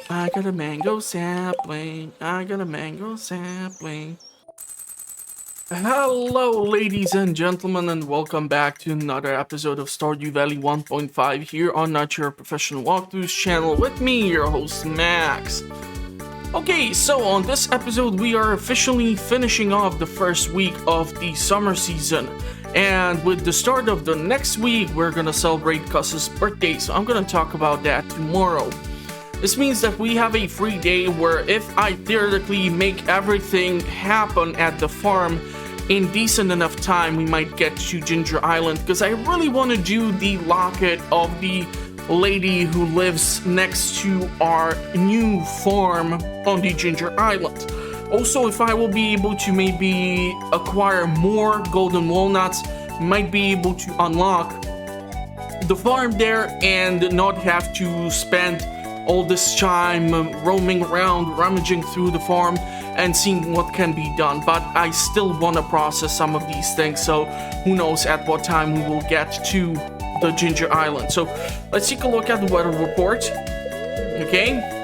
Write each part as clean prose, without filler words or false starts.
I got a mango sapling. I got a mango sapling. Hello, ladies and gentlemen, and welcome back to another episode of Stardew Valley 1.5 here on Not Your Professional Walkthroughs channel with me, your host, Max. Okay, so on this episode, we are officially finishing off the first week of the summer season. And with the start of the next week, we're gonna celebrate Cus's birthday, so I'm gonna talk about that tomorrow. This means that we have a free day where if I theoretically make everything happen at the farm in decent enough time, we might get to Ginger Island, because I really want to do the locket of the lady who lives next to our new farm on the Ginger Island. Also, if I will be able to maybe acquire more Golden Walnuts, might be able to unlock the farm there and not have to spend all this time roaming around, rummaging through the farm and seeing what can be done. But I still want to process some of these things, so who knows at what time we will get to the Ginger Island. So let's take a look at the weather report. Okay.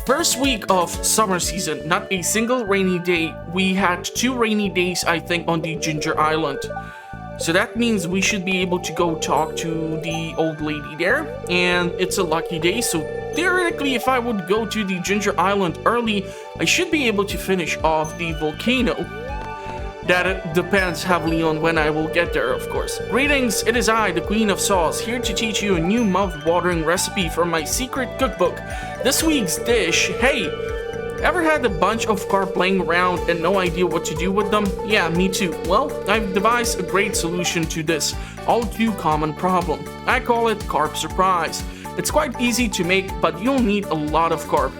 First week of summer season, not a single rainy day. We had 2 rainy days, I think, on the Ginger Island. So that means we should be able to go talk to the old lady there. And it's a lucky day, so theoretically, if I would go to the Ginger Island early, I should be able to finish off the volcano. That depends heavily on when I will get there, of course. Greetings, it is I, the Queen of Sauce, here to teach you a new mouth-watering recipe from my secret cookbook. This week's dish, hey, ever had a bunch of carp laying around and no idea what to do with them? Yeah, me too. Well, I've devised a great solution to this all too common problem. I call it Carp Surprise. It's quite easy to make, but you'll need a lot of carp.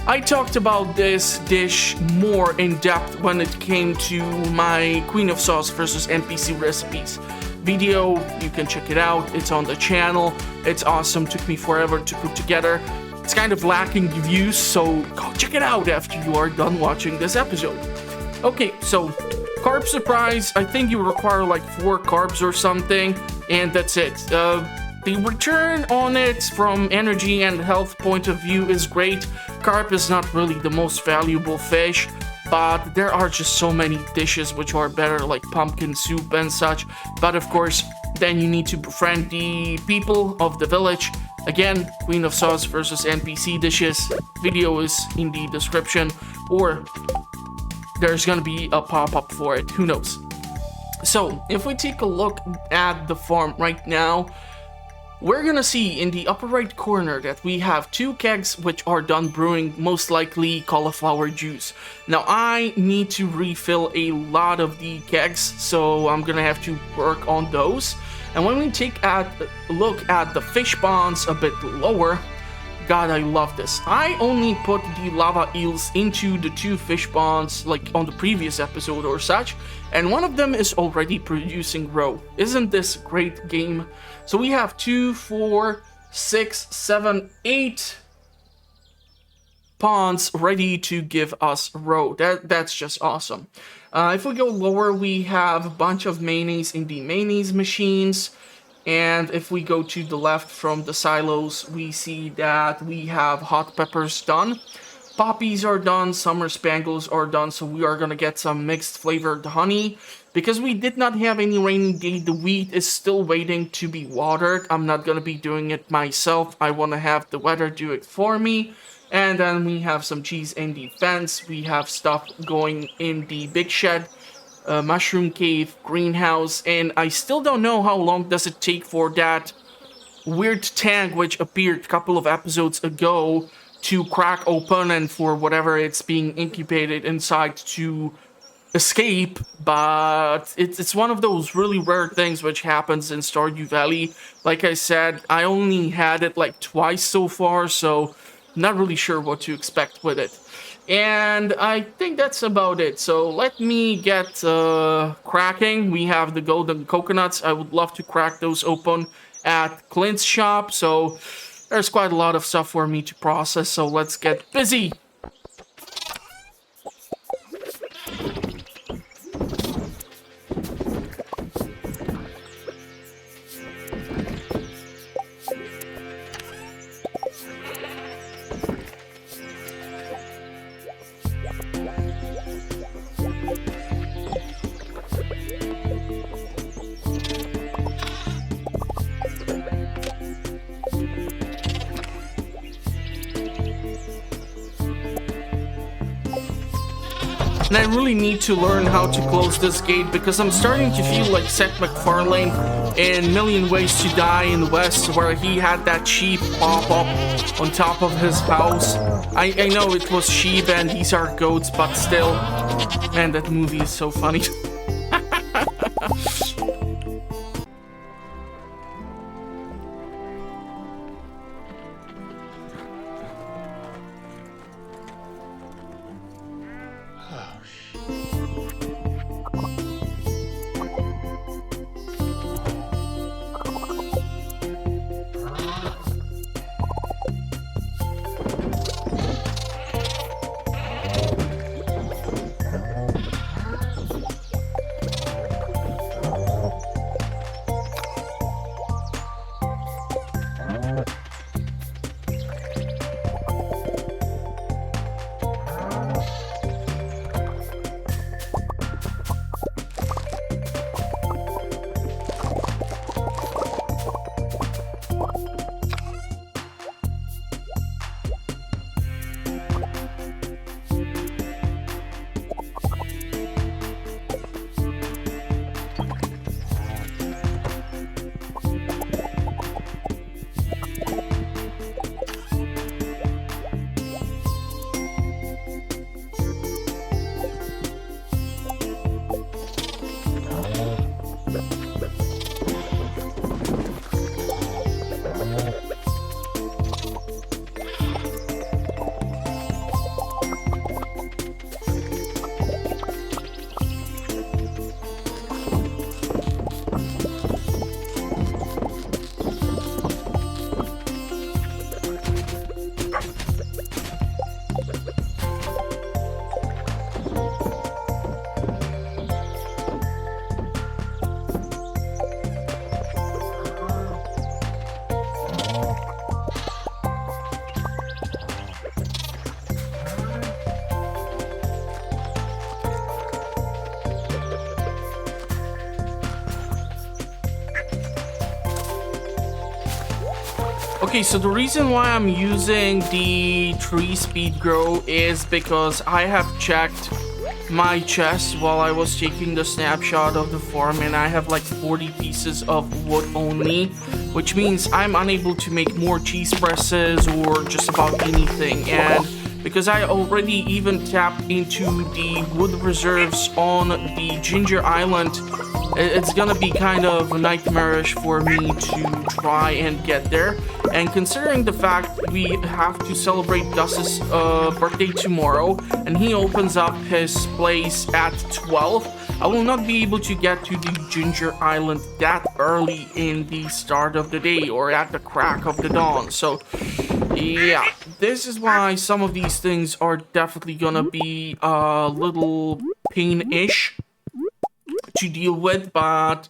I talked about this dish more in depth when it came to my Queen of Sauce versus NPC recipes video. You can check it out. It's on the channel. It's awesome. Took me forever to put together. It's kind of lacking views, so go check it out after you are done watching this episode. Okay, so Carp Surprise, I think you require like 4 carbs or something, and that's it. The return on it from energy and health point of view is great. Carp is not really the most valuable fish, but there are just so many dishes which are better, like pumpkin soup and such. But of course, then you need to befriend the people of the village. Again, Queen of Sauce versus NPC dishes. Video is in the description, or there's gonna be a pop-up for it, who knows. So, if we take a look at the farm right now, we're gonna see in the upper right corner that we have 2 kegs which are done brewing, most likely cauliflower juice. Now I need to refill a lot of the kegs, so I'm gonna have to work on those. And when we take a look at the fish ponds a bit lower, God, I love this. I only put the lava eels into the 2 fish ponds like on the previous episode or such, and one of them is already producing roe. Isn't this a great game? So we have 2, 4, 6, 7, 8 ponds ready to give us roe. That's just awesome. If we go lower, we have a bunch of mayonnaise in the mayonnaise machines. And if we go to the left from the silos, we see that we have hot peppers done. Poppies are done, summer spangles are done, so we are gonna get some mixed flavored honey. Because we did not have any rainy day, the wheat is still waiting to be watered. I'm not gonna be doing it myself. I wanna have the weather do it for me. And then we have some cheese in the fence. We have stuff going in the big shed, mushroom cave, greenhouse, and I still don't know how long does it take for that weird tank which appeared a couple of episodes ago to crack open and for whatever it's being incubated inside to escape. But it's one of those really rare things which happens in Stardew Valley. Like I said, I only had it like twice so far, so not really sure what to expect with it. And I think that's about it. So let me get cracking. We have the golden coconuts. I would love to crack those open at Clint's shop. So there's quite a lot of stuff for me to process. So let's get busy. And I really need to learn how to close this gate because I'm starting to feel like Seth MacFarlane in Million Ways to Die in the West, where he had that sheep pop up on top of his house. I know it was sheep and these are goats, but still, man, that movie is so funny. Okay, so the reason why I'm using the 3-speed grow is because I have checked my chest while I was taking the snapshot of the farm, and I have like 40 pieces of wood only, which means I'm unable to make more cheese presses or just about anything. And because I already even tapped into the wood reserves on the Ginger Island, it's gonna be kind of nightmarish for me to try and get there. And considering the fact we have to celebrate Gus's birthday tomorrow, and he opens up his place at 12, I will not be able to get to the Ginger Island that early in the start of the day or at the crack of the dawn. So yeah, this is why some of these things are definitely gonna be a little pain-ish to deal with, but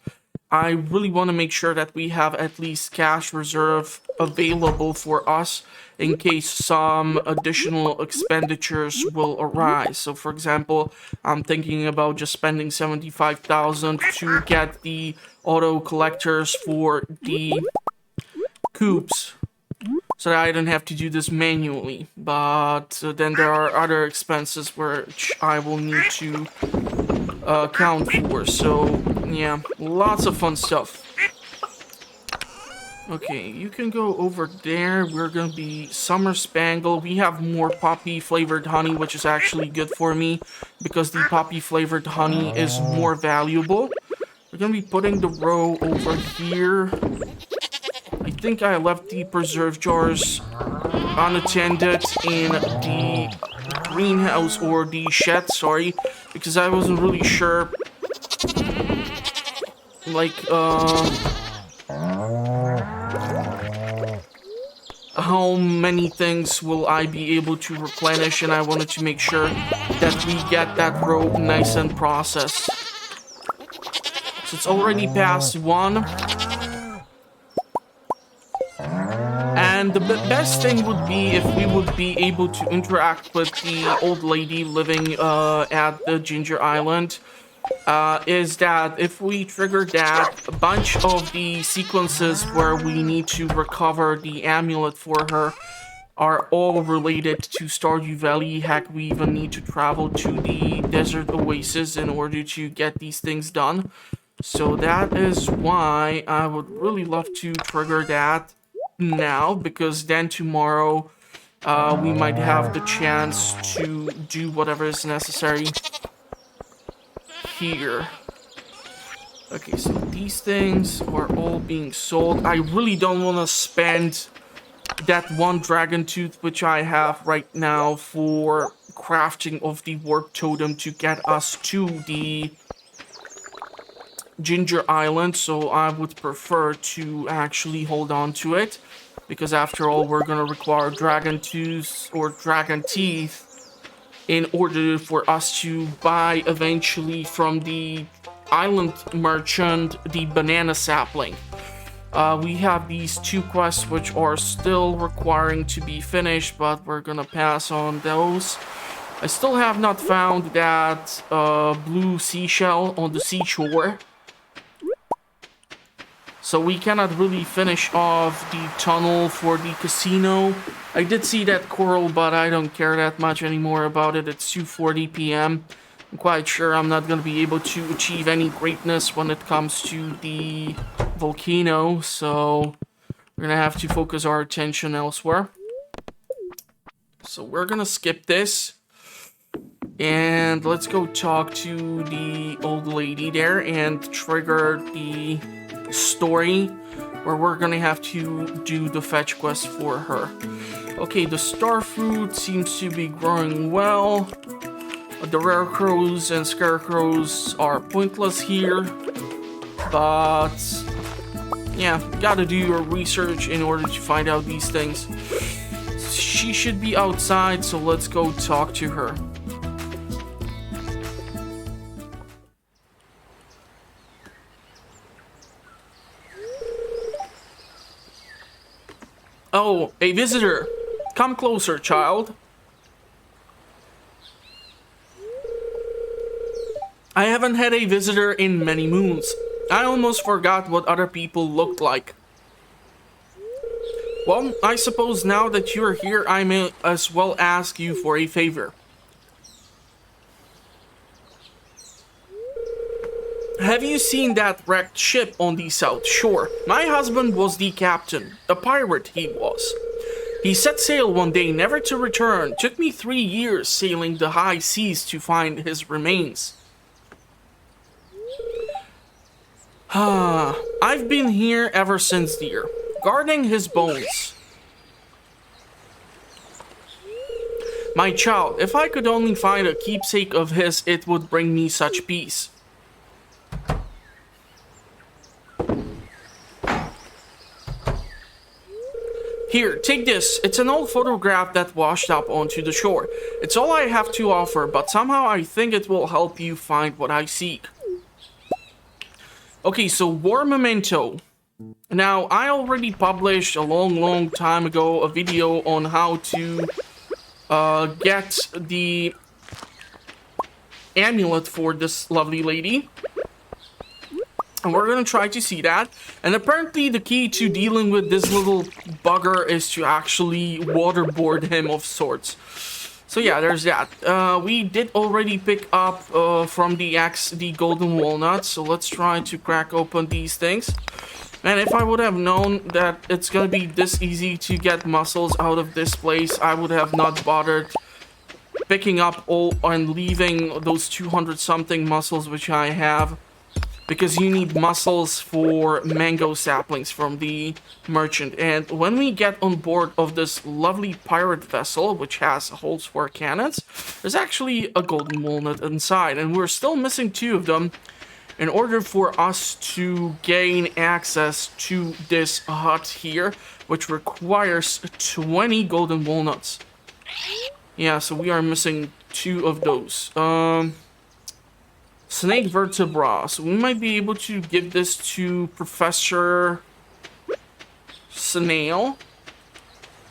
I really want to make sure that we have at least cash reserve available for us in case some additional expenditures will arise. So for example, I'm thinking about just spending 75,000 to get the auto collectors for the coops, so that I don't have to do this manually. But then there are other expenses which I will need to account for. So yeah, lots of fun stuff. Okay, you can go over there. We're gonna be Summer Spangle. We have more poppy flavored honey, which is actually good for me because the poppy flavored honey is more valuable. We're gonna be putting the row over here. I think I left the preserve jars unattended in the greenhouse or the shed, sorry, because I wasn't really sure, like, how many things will I be able to replenish, and I wanted to make sure that we get that row nice and processed. So it's already past 1. And And the best thing would be if we would be able to interact with the old lady living at the Ginger Island. Is that if we trigger that, a bunch of the sequences where we need to recover the amulet for her are all related to Stardew Valley. Heck, we even need to travel to the desert oasis in order to get these things done. So that is why I would really love to trigger that now, because then tomorrow we might have the chance to do whatever is necessary here. Okay, so these things are all being sold. I really don't want to spend that one dragon tooth which I have right now for crafting of the warp totem to get us to the Ginger Island, so I would prefer to actually hold on to it, because after all we're gonna require dragon tooth or dragon teeth in order for us to buy eventually from the island merchant the banana sapling. We have these two quests which are still requiring to be finished, but we're gonna pass on those. I still have not found that blue seashell on the seashore, so we cannot really finish off the tunnel for the casino. I did see that coral, but I don't care that much anymore about it. It's 2:40 p.m. I'm quite sure I'm not going to be able to achieve any greatness when it comes to the volcano, so we're going to have to focus our attention elsewhere. So we're going to skip this, and let's go talk to the old lady there and trigger the story where we're going to have to do the fetch quest for her. Okay, the star fruit seems to be growing well. The rare crows and scarecrows are pointless here, but yeah, gotta do your research in order to find out these things. She should be outside, so let's go talk to her. Oh, a visitor. Come closer, child. I haven't had a visitor in many moons. I almost forgot what other people looked like. Well, I suppose now that you're here, I may as well ask you for a favor. Have you seen that wrecked ship on the south shore? My husband was the captain. A pirate he was. He set sail one day, never to return. Took me 3 years sailing the high seas to find his remains. I've been here ever since, dear, guarding his bones. My child, if I could only find a keepsake of his, it would bring me such peace. Here, take this. It's an old photograph that washed up onto the shore. It's all I have to offer, but somehow I think it will help you find what I seek. Okay, so War Memento. Now, I already published a long time ago a video on how to get the amulet for this lovely lady. And we're gonna try to see that. And apparently the key to dealing with this little bugger is to actually waterboard him of sorts. So yeah, there's that. We did already pick up from the axe the Golden Walnut, so let's try to crack open these things. Man, if I would have known that it's gonna be this easy to get mussels out of this place, I would have not bothered picking up all and leaving those 200 something mussels which I have. Because you need mussels for mango saplings from the merchant. And when we get on board of this lovely pirate vessel, which has holes for cannons, there's actually a golden walnut inside. And we're still missing 2 of them in order for us to gain access to this hut here, which requires 20 golden walnuts. Yeah, so we are missing 2 of those. Snake vertebra. So we might be able to give this to Professor Snail.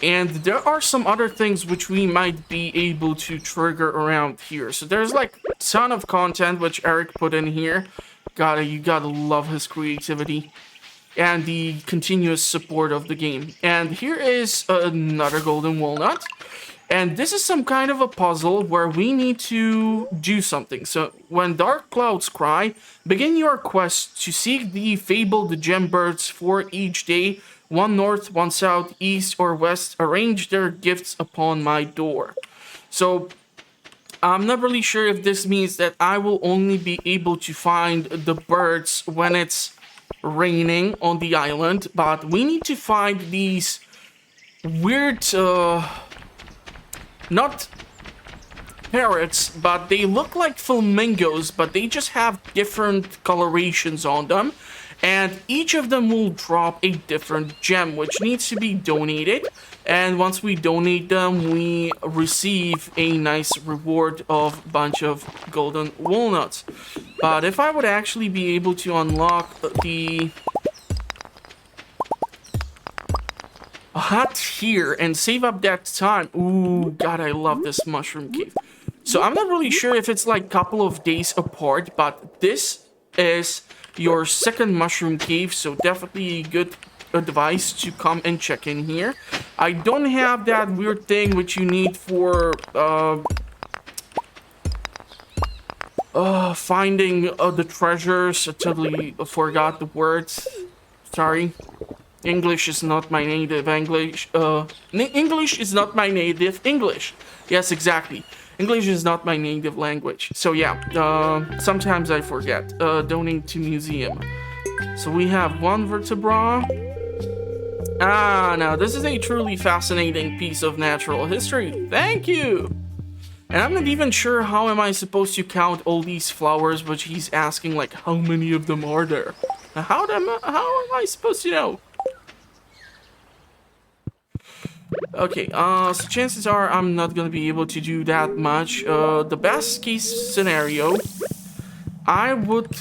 And there are some other things which we might be able to trigger around here. So there's like a ton of content which Eric put in here. You gotta love his creativity and the continuous support of the game. And here is another Golden Walnut. And this is some kind of a puzzle where we need to do something. So when dark clouds cry, begin your quest to seek the Fable the Gem Birds for each day. One north, one south, east, or west. Arrange their gifts upon my door. So I'm not really sure if this means that I will only be able to find the birds when it's raining on the island. But we need to find these weird... not parrots, but they look like flamingos, but they just have different colorations on them. And each of them will drop a different gem, which needs to be donated. And once we donate them, we receive a nice reward of a bunch of golden walnuts. But if I would actually be able to unlock the hut here and save up that time. Ooh, God, I love this mushroom cave. So I'm not really sure if it's like a couple of days apart, but this is your second mushroom cave, so definitely good advice to come and check in here. I don't have that weird thing which you need for finding the treasures. I totally forgot the words. Sorry. English is not my native English. English is not my native English. Yes, exactly. English is not my native language. So yeah, sometimes I forget. Donate to museum. So we have one vertebra. Ah, now this is a truly fascinating piece of natural history. Thank you. And I'm not even sure how am I supposed to count all these flowers, but he's asking like how many of them are there. How am I supposed to know? Okay, so chances are I'm not gonna be able to do that much. The best case scenario, I would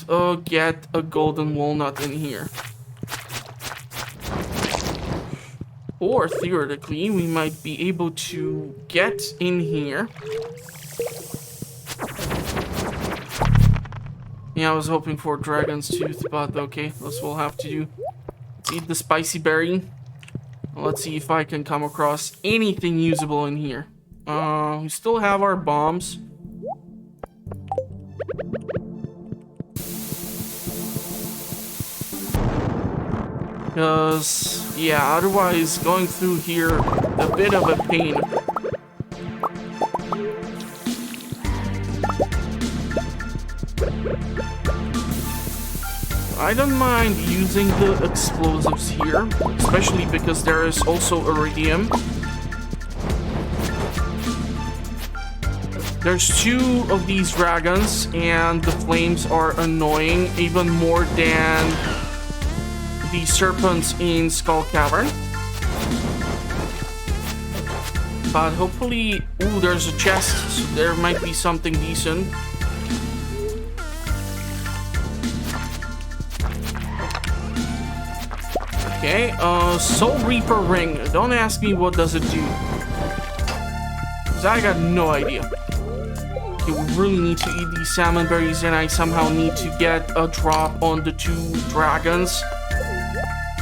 get a golden walnut in here. Or theoretically, we might be able to get in here. Yeah, I was hoping for dragon's tooth, but okay, that's what we'll have to do. Let's eat the spicy berry. Let's see if I can come across anything usable in here. We still have our bombs. Because, yeah, otherwise going through here, a bit of a pain. I don't mind using the explosives here, especially because there is also iridium. There's two of these dragons, and the flames are annoying even more than the serpents in Skull Cavern. But hopefully... Ooh, there's a chest, so there might be something decent. Okay, Soul Reaper Ring. Don't ask me what does it do. Because I got no idea. Okay, we really need to eat these salmon berries, and I somehow need to get a drop on the two dragons.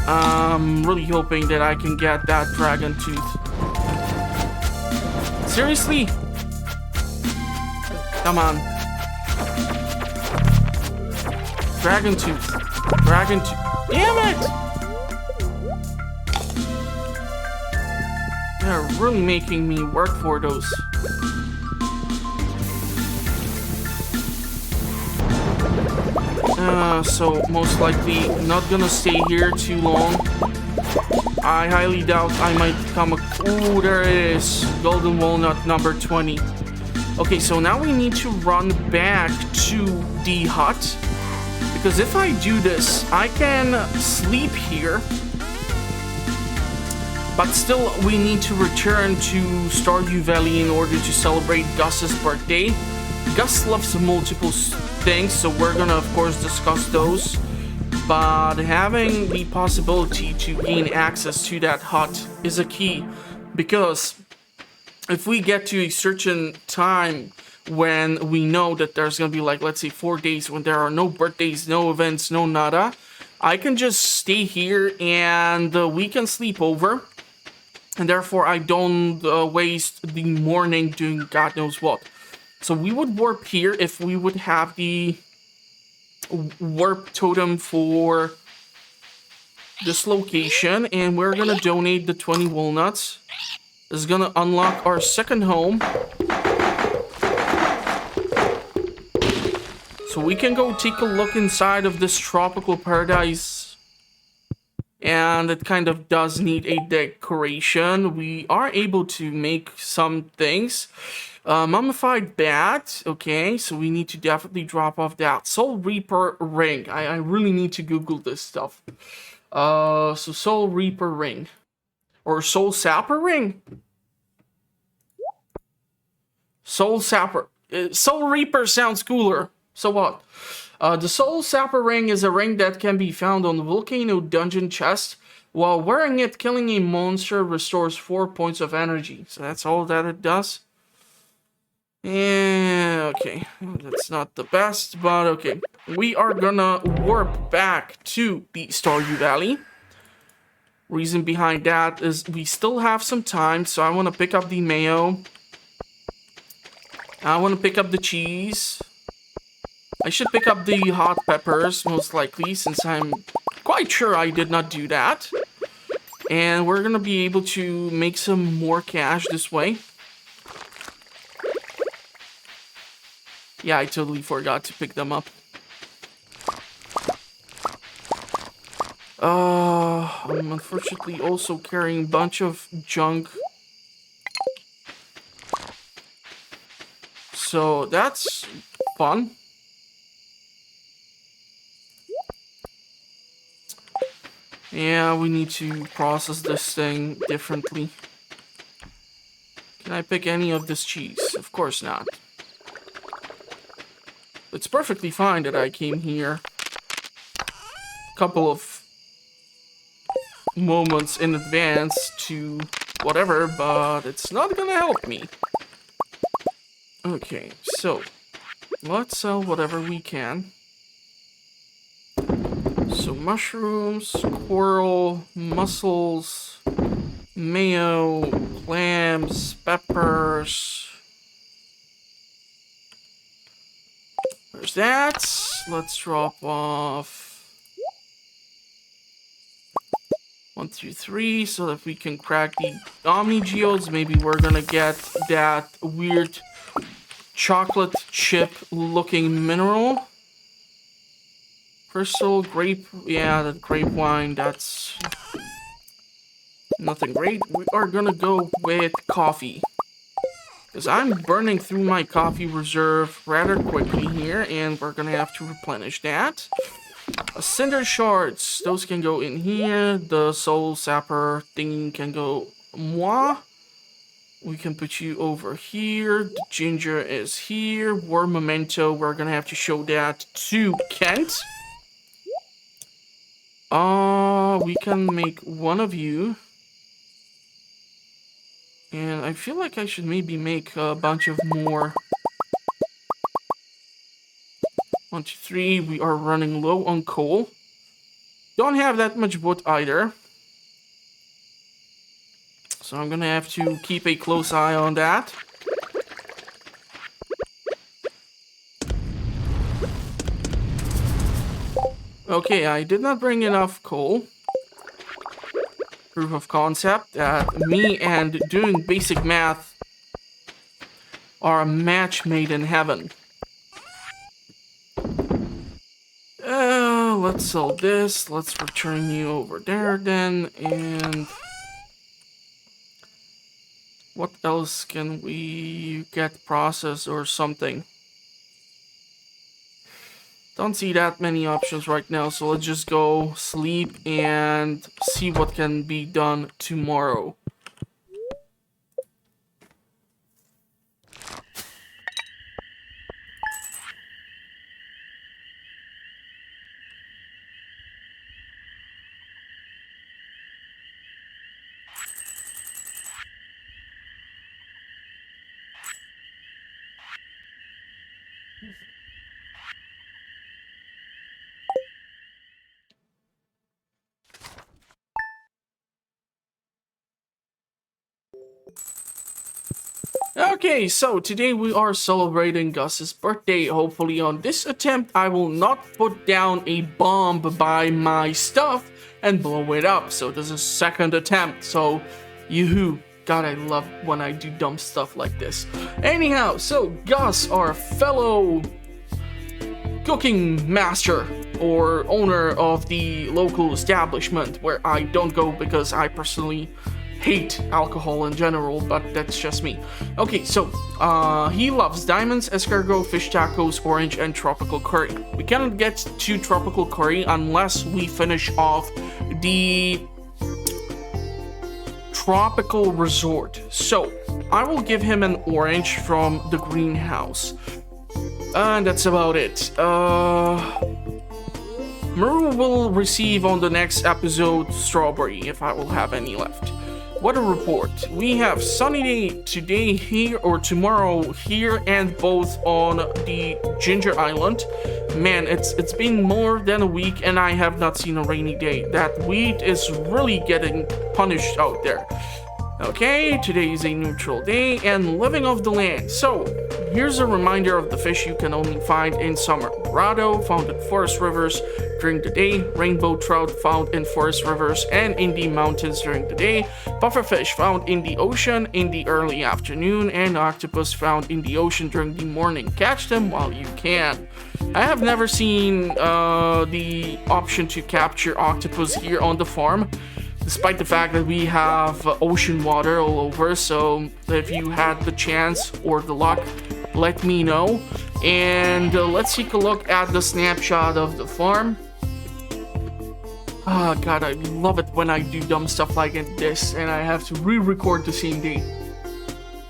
I'm really hoping that I can get that dragon tooth. Seriously? Come on. Dragon tooth. Dragon tooth. Damn it! They're really making me work for those. So most likely not gonna stay here too long. I highly doubt I might come. Ooh, there it is. Golden Walnut number 20. Okay, so now we need to run back to the hut. Because if I do this, I can sleep here. But still, we need to return to Stardew Valley in order to celebrate Gus's birthday. Gus loves multiple things, so we're gonna, of course, discuss those. But having the possibility to gain access to that hut is a key. Because if we get to a certain time when we know that there's gonna be like, let's say 4 days when there are no birthdays, no events, no nada, I can just stay here and we can sleep over. And therefore I don't waste the morning doing God knows what. So we would warp here if we would have the warp totem for this location. And we're gonna donate the 20 walnuts. This is gonna unlock our second home. So we can go take a look inside of this tropical paradise. And it kind of does need a decoration. We are able to make some things. Mummified bat. Okay, so we need to definitely drop off that. Soul Reaper ring. I really need to Google this stuff. So Soul Reaper ring. Or Soul Sapper ring? Soul Sapper. Soul Reaper sounds cooler. So what? The Soul Sapper ring is a ring that can be found on the Volcano Dungeon chest. While wearing it, killing a monster restores 4 points of energy. So that's all that it does. Yeah, okay. That's not the best, but okay. We are gonna warp back to the Stardew Valley. Reason behind that is we still have some time, so I want to pick up the mayo. I want to pick up the cheese. I should pick up the hot peppers, most likely, since I'm quite sure I did not do that. And we're gonna be able to make some more cash this way. Yeah, I totally forgot to pick them up. I'm unfortunately also carrying a bunch of junk. So that's fun. Yeah, we need to process this thing differently. Can I pick any of this cheese? Of course not. It's perfectly fine that I came here a couple of moments in advance to whatever, but it's not gonna help me. Okay, so let's sell whatever we can. So mushrooms, coral, mussels, mayo, clams, peppers. There's that. Let's drop off 1, 2, 3 so that we can crack the Omni Geodes. Maybe we're gonna get that weird chocolate chip looking mineral. Crystal, grape, yeah, that grape wine, that's nothing great. We are gonna go with coffee. Because I'm burning through my coffee reserve rather quickly here, and we're gonna have to replenish that. Cinder shards, those can go in here. The soul sapper thing can go moi. We can put you over here. The ginger is here. War memento, we're gonna have to show that to Kent. We can make one of you. And I feel like I should maybe make a bunch of more. 1, 2, 3. We are running low on coal. Don't have that much wood either. So I'm gonna have to keep a close eye on that. Okay, I did not bring enough coal. Proof of concept that me and doing basic math are a match made in heaven. Let's sell this. Let's return you over there then. And what else can we get processed or something? Don't see that many options right now, so let's just go sleep and see what can be done tomorrow. Okay, so today we are celebrating Gus's birthday. Hopefully on this attempt, I will not put down a bomb by my stuff and blow it up. So this is second attempt, so yoo-hoo. God, I love when I do dumb stuff like this. Anyhow, so Gus, our fellow cooking master or owner of the local establishment where I don't go because I personally hate alcohol in general, but that's just me. Okay, so he loves diamonds, escargot, fish tacos, orange, and tropical curry. We cannot get to tropical curry unless we finish off the tropical resort. So I will give him an orange from the greenhouse. And that's about it. Maru will receive on the next episode strawberry if I will have any left. Weather report. We have sunny day today here or tomorrow here and both on the Ginger Island. Man, it's been more than a week and I have not seen a rainy day. That wheat is really getting punished out there. Okay, today is a neutral day and living off the land. So, here's a reminder of the fish you can only find in summer. Dorado, found in forest rivers during the day. Rainbow trout, found in forest rivers and in the mountains during the day. Pufferfish, found in the ocean in the early afternoon. And octopus, found in the ocean during the morning. Catch them while you can. I have never seen the option to capture octopus here on the farm, despite the fact that we have ocean water all over. So if you had the chance or the luck, let me know. And let's take a look at the snapshot of the farm. Oh god, I love it when I do dumb stuff like this and I have to re-record the same day.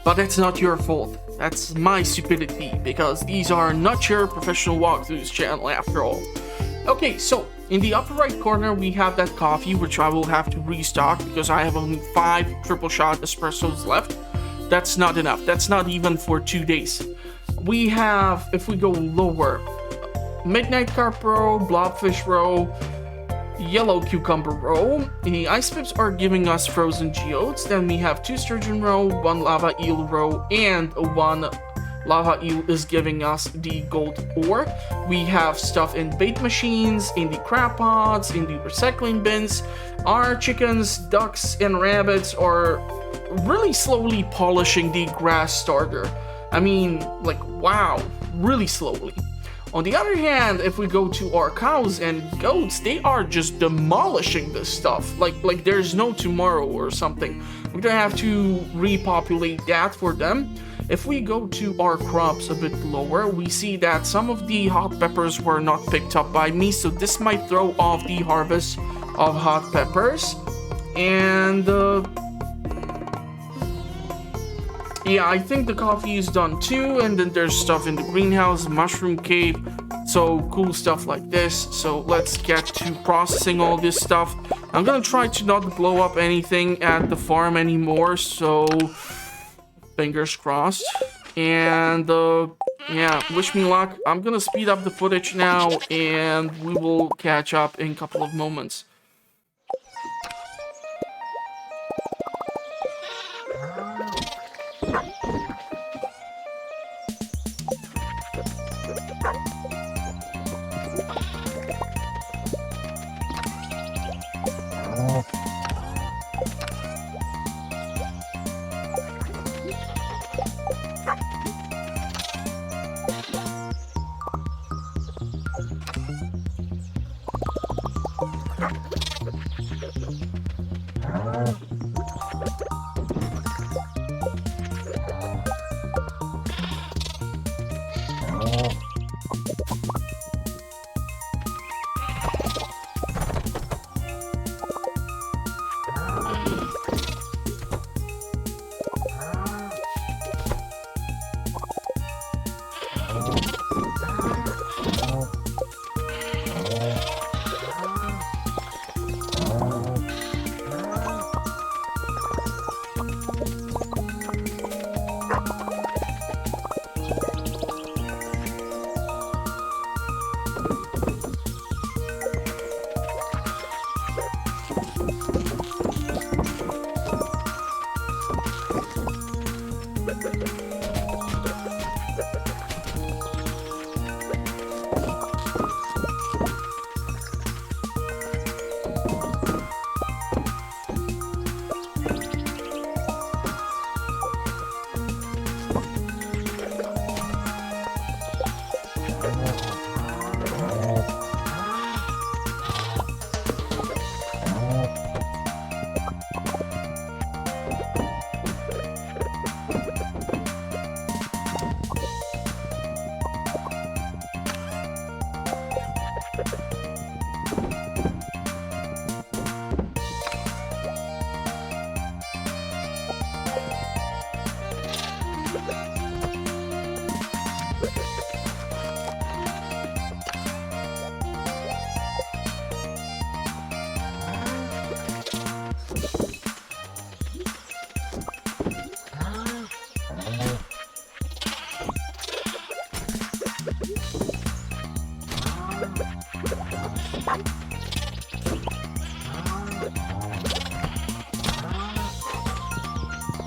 But that's not your fault. That's my stupidity, because these are not your Professional Walkthroughs channel after all. Okay, so in the upper right corner, we have that coffee, which I will have to restock because I have only 5 triple shot espressos left. That's not enough. That's not even for 2 days. We have, if we go lower, Midnight Carp Row, Blobfish Row, Yellow Cucumber Row. The Ice Pips are giving us frozen geodes. Then we have 2 Sturgeon Row, 1 Lava Eel Row, and 1 Lava Eel is giving us the gold ore. We have stuff in bait machines, in the crab pots, in the recycling bins. Our chickens, ducks, and rabbits are really slowly polishing the grass starter. I mean, like, wow, really slowly. On the other hand, if we go to our cows and goats, they are just demolishing this stuff. Like there's no tomorrow or something. We're gonna have to repopulate that for them. If we go to our crops a bit lower, we see that some of the hot peppers were not picked up by me, so this might throw off the harvest of hot peppers. And yeah, I think the coffee is done too, and then there's stuff in the greenhouse, mushroom cave, so cool stuff like this. So let's get to processing all this stuff. I'm gonna try to not blow up anything at the farm anymore, so fingers crossed. And yeah, wish me luck. I'm gonna speed up the footage now and we will catch up in a couple of moments.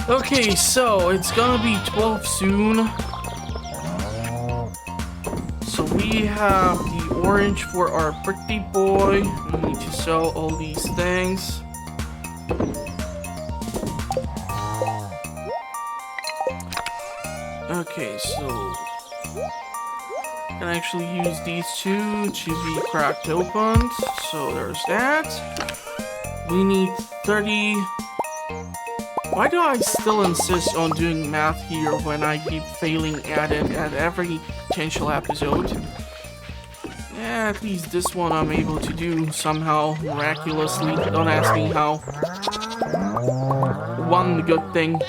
Okay, so it's gonna be 12 soon. So we have the orange for our birthday boy. We need to sell all these things. Okay, so can actually use these two to be cracked open. So there's that. We need 30. Why do I still insist on doing math here when I keep failing at it at every potential episode? Yeah, at least this one I'm able to do somehow miraculously. Don't ask me how. One good thing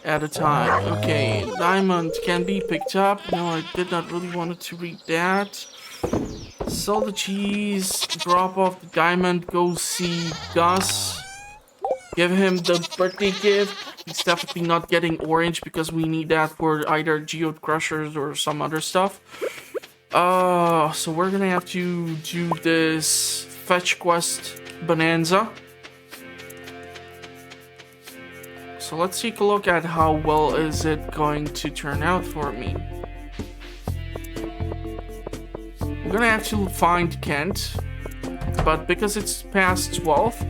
at a time. Okay, diamond can be picked up. No, I did not really want to read that. Sell the cheese, drop off the diamond, go see Gus. Give him the birthday gift. He's definitely not getting orange because we need that for either geode crushers or some other stuff. So we're gonna have to do this fetch quest bonanza. So let's take a look at how well is it going to turn out for me. I'm gonna have to find Kent, but because it's past 12,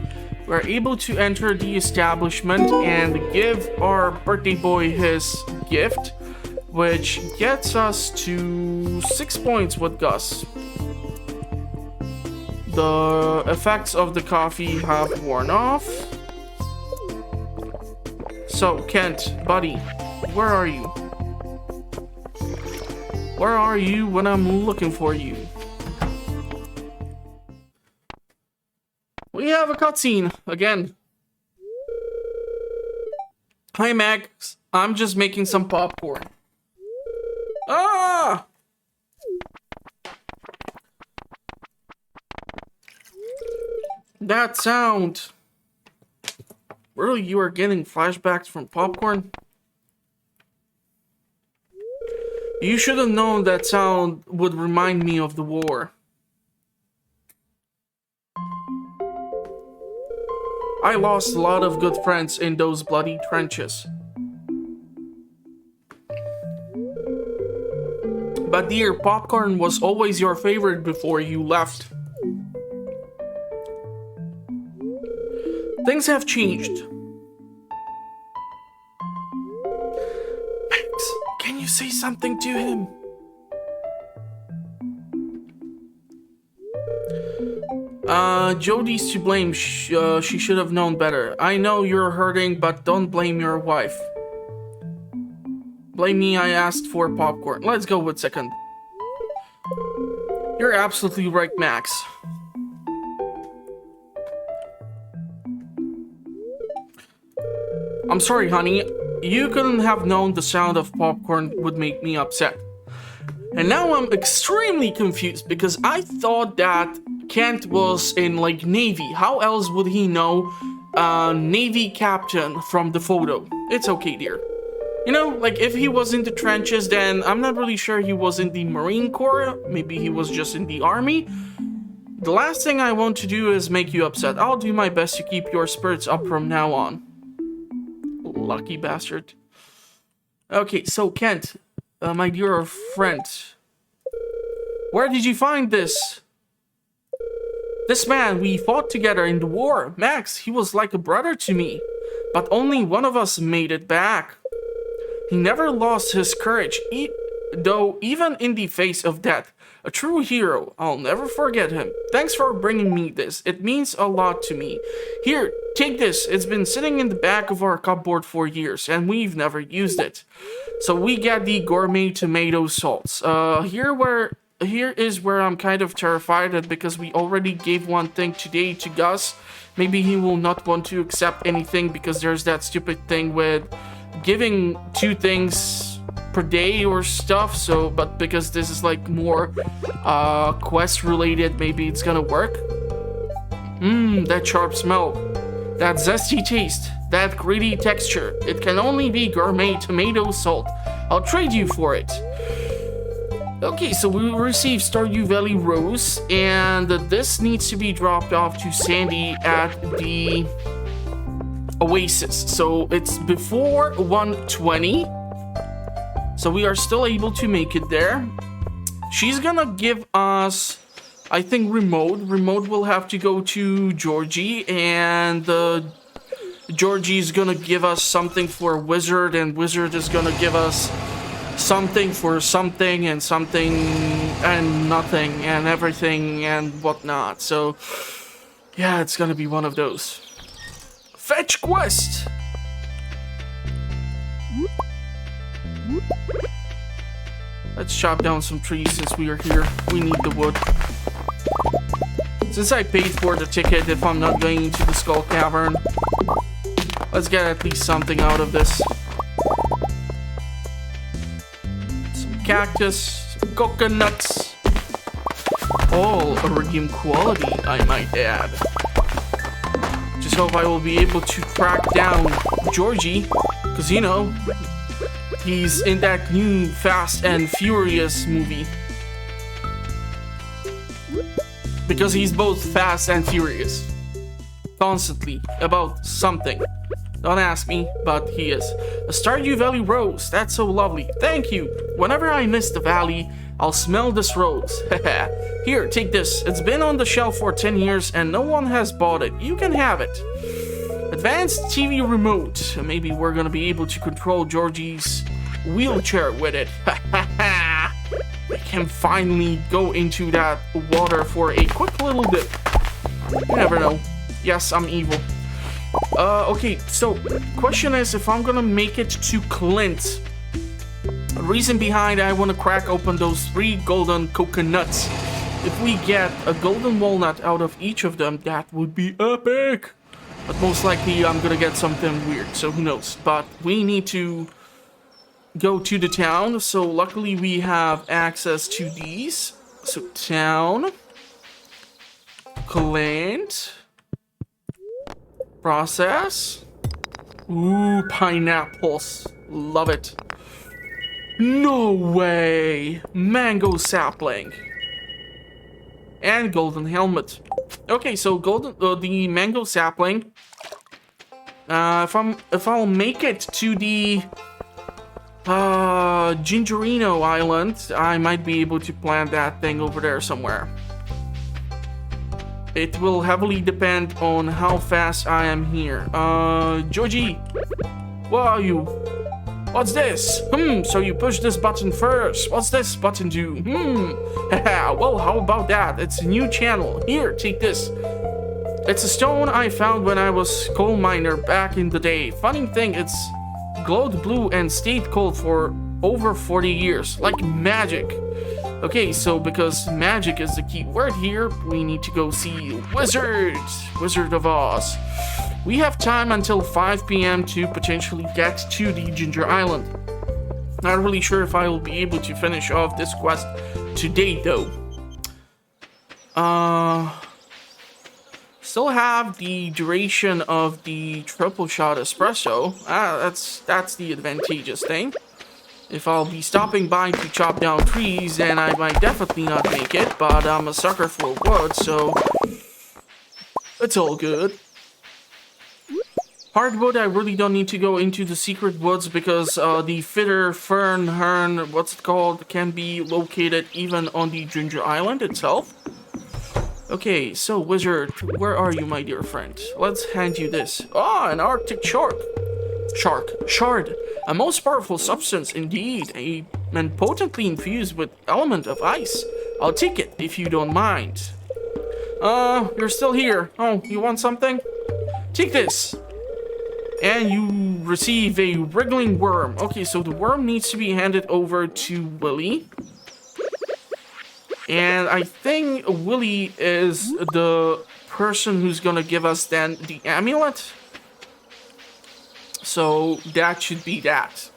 we're able to enter the establishment and give our birthday boy his gift, which gets us to 6 points with Gus. The effects of the coffee have worn off. So, Kent, buddy, where are you? Where are you when I'm looking for you? We have a cutscene again. Hi, Max. I'm just making some popcorn. Ah! That sound. Really, you are getting flashbacks from popcorn? You should have known that sound would remind me of the war. I lost a lot of good friends in those bloody trenches. But dear, popcorn was always your favorite before you left. Things have changed. Max, can you say something to him? Jody's to blame. She should have known better. I know you're hurting, but don't blame your wife. Blame me, I asked for popcorn. Let's go with second. You're absolutely right, Max. I'm sorry, honey. You couldn't have known the sound of popcorn would make me upset. And now I'm extremely confused because I thought that Kent was in, like, Navy. How else would he know Navy captain from the photo? It's okay, dear. You know, like, if he was in the trenches, then I'm not really sure he was in the Marine Corps. Maybe he was just in the Army. The last thing I want to do is make you upset. I'll do my best to keep your spirits up from now on. Lucky bastard. Okay, so Kent, my dear friend, where did you find this? This man, we fought together in the war. Max, he was like a brother to me. But only one of us made it back. He never lost his courage, though even in the face of death. A true hero. I'll never forget him. Thanks for bringing me this. It means a lot to me. Here, take this. It's been sitting in the back of our cupboard for years, and we've never used it. So we get the gourmet tomato salts. Here is where I'm kind of terrified that because we already gave one thing today to Gus, maybe he will not want to accept anything because there's that stupid thing with giving 2 things per day or stuff. So, but because this is like more quest related, maybe it's gonna work. That sharp smell, that zesty taste, that gritty texture. It can only be gourmet tomato salt. I'll trade you for it. Okay, so we will receive Stardew Valley Rose, and this needs to be dropped off to Sandy at the oasis. So it's before 120. So we are still able to make it there. She's gonna give us, I think, remote. Remote will have to go to Georgie, and Georgie is gonna give us something for Wizard, and Wizard is gonna give us something for something, and something, and nothing, and everything, and whatnot. So, yeah, it's gonna be one of those. Fetch quest! Let's chop down some trees since we are here. We need the wood. Since I paid for the ticket, if I'm not going into the Skull Cavern, let's get at least something out of this. Some cactus, some coconuts. All iridium quality, I might add. Just hope I will be able to track down Georgie, because, you know, he's in that new Fast and Furious movie. Because he's both fast and furious. Constantly about something. Don't ask me, but he is. A Stardew Valley rose. That's so lovely. Thank you. Whenever I miss the valley, I'll smell this rose. Here, take this. It's been on the shelf for 10 years and no one has bought it. You can have it. Advanced TV remote. Maybe we're gonna be able to control Georgie's wheelchair with it. I can finally go into that water for a quick little dip. You never know. Yes, I'm evil. Okay, so question is if I'm gonna make it to Clint. The reason behind I want to crack open those 3 golden coconuts. If we get a golden walnut out of each of them, that would be epic. But most likely I'm gonna get something weird, so who knows. But we need to go to the town, so luckily we have access to these. So town, Clint, process. Ooh, pineapples, love it. No way, mango sapling, and golden helmet. Okay, so the mango sapling. If I'll make it to the Gingerino Island, I might be able to plant that thing over there somewhere. It will heavily depend on how fast I am here. Georgie, where are you? What's this? So you push this button first. What's this button do? Haha, well, how about that? It's a new channel. Here, take this. It's a stone I found when I was coal miner back in the day. Funny thing, it's glowed blue and stayed cold for over 40 years, like magic. Okay, so because magic is the key word here, we need to go see Wizard of Oz. We have time until 5 p.m. to potentially get to the Ginger Island. Not really sure if I will be able to finish off this quest today, though. Still have the duration of the triple shot espresso. That's the advantageous thing. If I'll be stopping by to chop down trees, then I might definitely not make it, but I'm a sucker for wood, so it's all good. Hardwood, I really don't need to go into the secret woods because the fitter, fern, what's it called, can be located even on the Ginger Island itself. Okay, so Wizard, where are you, my dear friend? Let's hand you this. Ah, an Arctic shard. A most powerful substance indeed, and potently infused with element of ice. I'll take it if you don't mind. You're still here. Oh, you want something? Take this. And you receive a wriggling worm. Okay, so the worm needs to be handed over to Willy. And I think Willy is the person who's gonna give us then the amulet. So that should be that.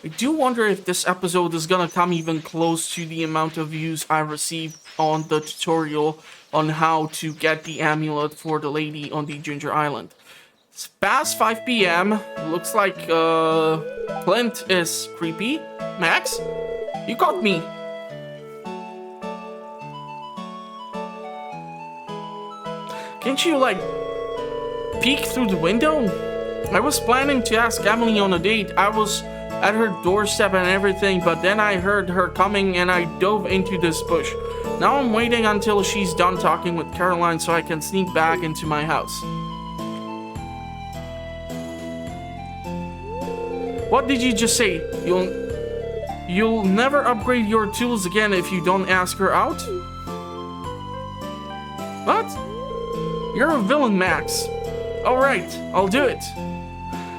I do wonder if this episode is gonna come even close to the amount of views I received on the tutorial on how to get the amulet for the lady on the Ginger Island. It's past 5 p.m. Looks like Clint is creepy. Max, you caught me. Can't you, like, peek through the window? I was planning to ask Emily on a date. I was at her doorstep and everything, but then I heard her coming and I dove into this bush. Now I'm waiting until she's done talking with Caroline so I can sneak back into my house. What did you just say? You'll never upgrade your tools again if you don't ask her out? What? You're a villain, Max. Alright, I'll do it.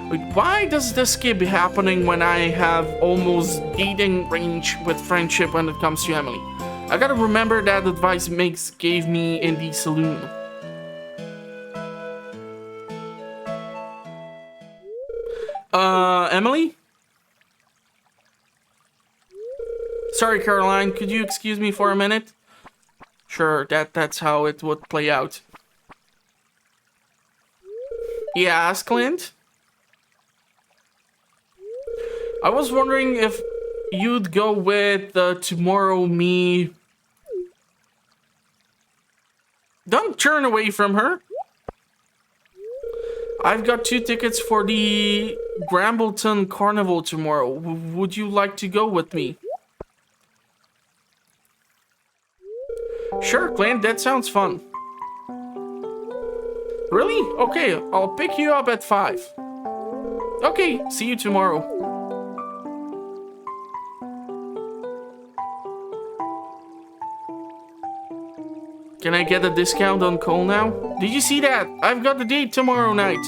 Wait, why does this keep happening when I have almost dating range with friendship when it comes to Emily? I gotta remember that advice Max gave me in the saloon. Emily? Sorry, Caroline, could you excuse me for a minute? Sure, that's how it would play out. Yes, Clint? I was wondering if you'd go with tomorrow me. Don't turn away from her. I've got 2 tickets for the Brambleton Carnival tomorrow. Would you like to go with me? Sure, Clint, that sounds fun. Really? Okay, I'll pick you up at 5. Okay, see you tomorrow. Can I get a discount on coal now? Did you see that? I've got the date tomorrow night.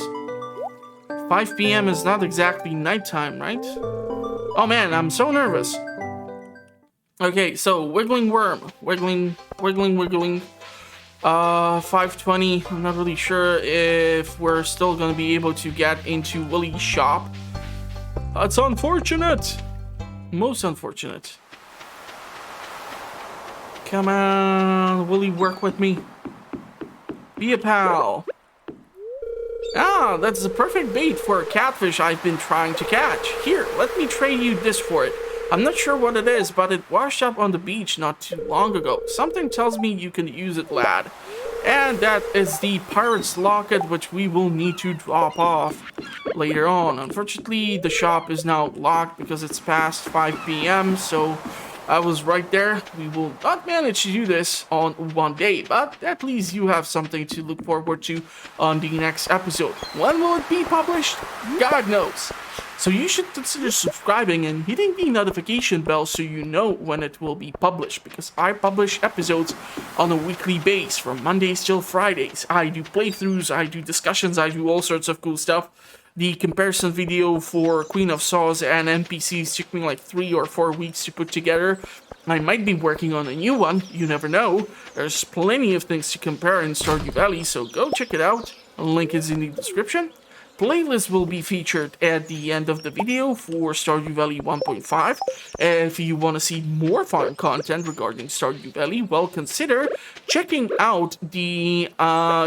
5 p.m. is not exactly nighttime, right? Oh man, I'm so nervous. Okay, so wiggling worm. Wiggling. 5:20. I'm not really sure if we're still gonna be able to get into Willie's shop. That's unfortunate. Most unfortunate. Come on, Willie, work with me. Be a pal. Ah, that's the perfect bait for a catfish I've been trying to catch. Here, let me trade you this for it. I'm not sure what it is, but it washed up on the beach not too long ago. Something tells me you can use it, lad. And that is the Pirate's Locket, which we will need to drop off later on. Unfortunately, the shop is now locked because it's past 5 p.m., so I was right there. We will not manage to do this on one day, but at least you have something to look forward to on the next episode. When will it be published? God knows. So you should consider subscribing and hitting the notification bell so you know when it will be published, because I publish episodes on a weekly basis from Mondays till Fridays. I do playthroughs, I do discussions, I do all sorts of cool stuff. The comparison video for Queen of Saws and NPCs took me like 3 or 4 weeks to put together. I might be working on a new one, you never know. There's plenty of things to compare in Stardew Valley, so go check it out. A link is in the description. Playlist will be featured at the end of the video for Stardew Valley 1.5. If you want to see more fun content regarding Stardew Valley, well, consider checking out the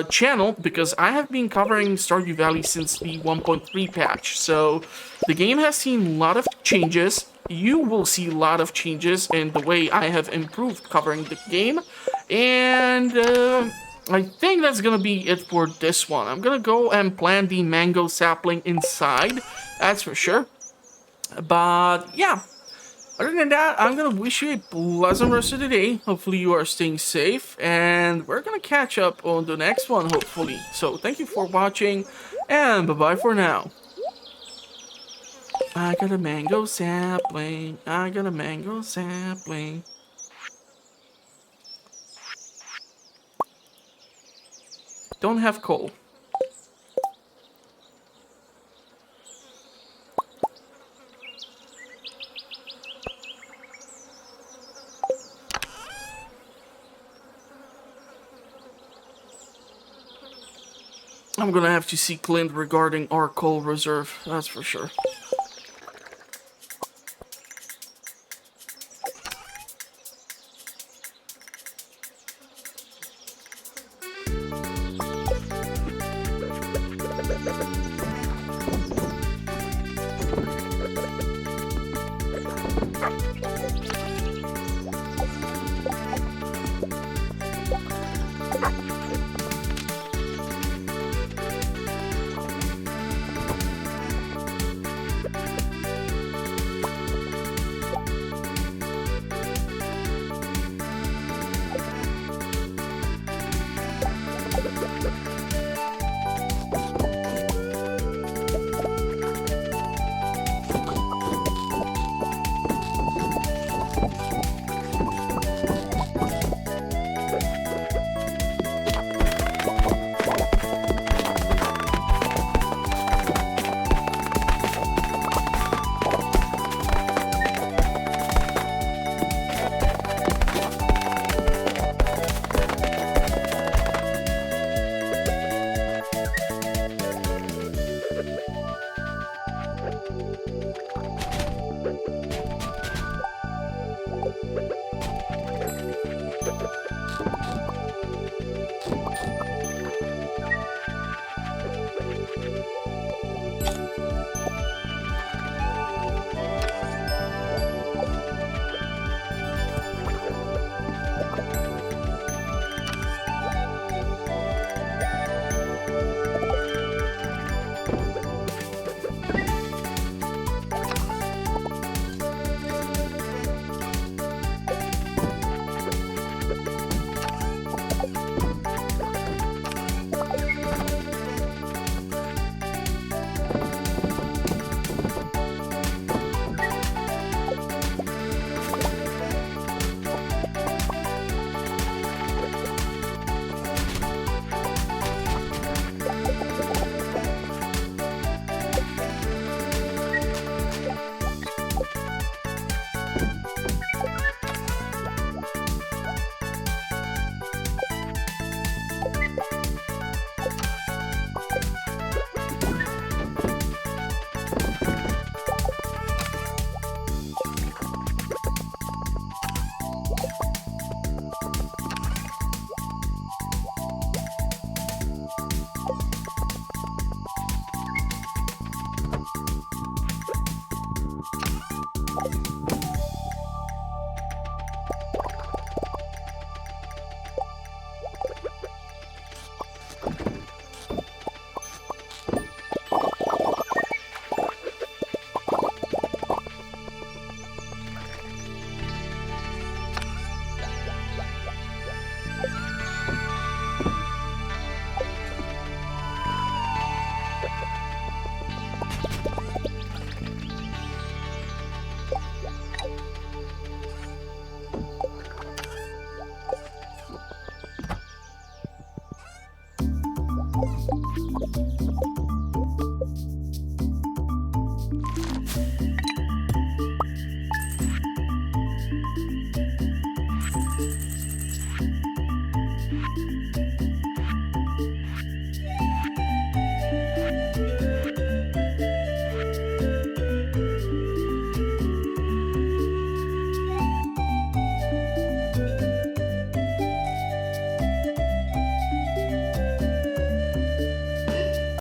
channel, because I have been covering Stardew Valley since the 1.3 patch. So the game has seen a lot of changes. You will see a lot of changes in the way I have improved covering the game. And I think that's gonna be it for this one. I'm gonna go and plant the mango sapling inside, that's for sure. But yeah, other than that, I'm gonna wish you a pleasant rest of the day. Hopefully you are staying safe, and we're gonna catch up on the next one, hopefully. So thank you for watching, and bye-bye for now. I got a mango sapling, I got a mango sapling. Don't have coal. I'm gonna have to see Clint regarding our coal reserve, that's for sure.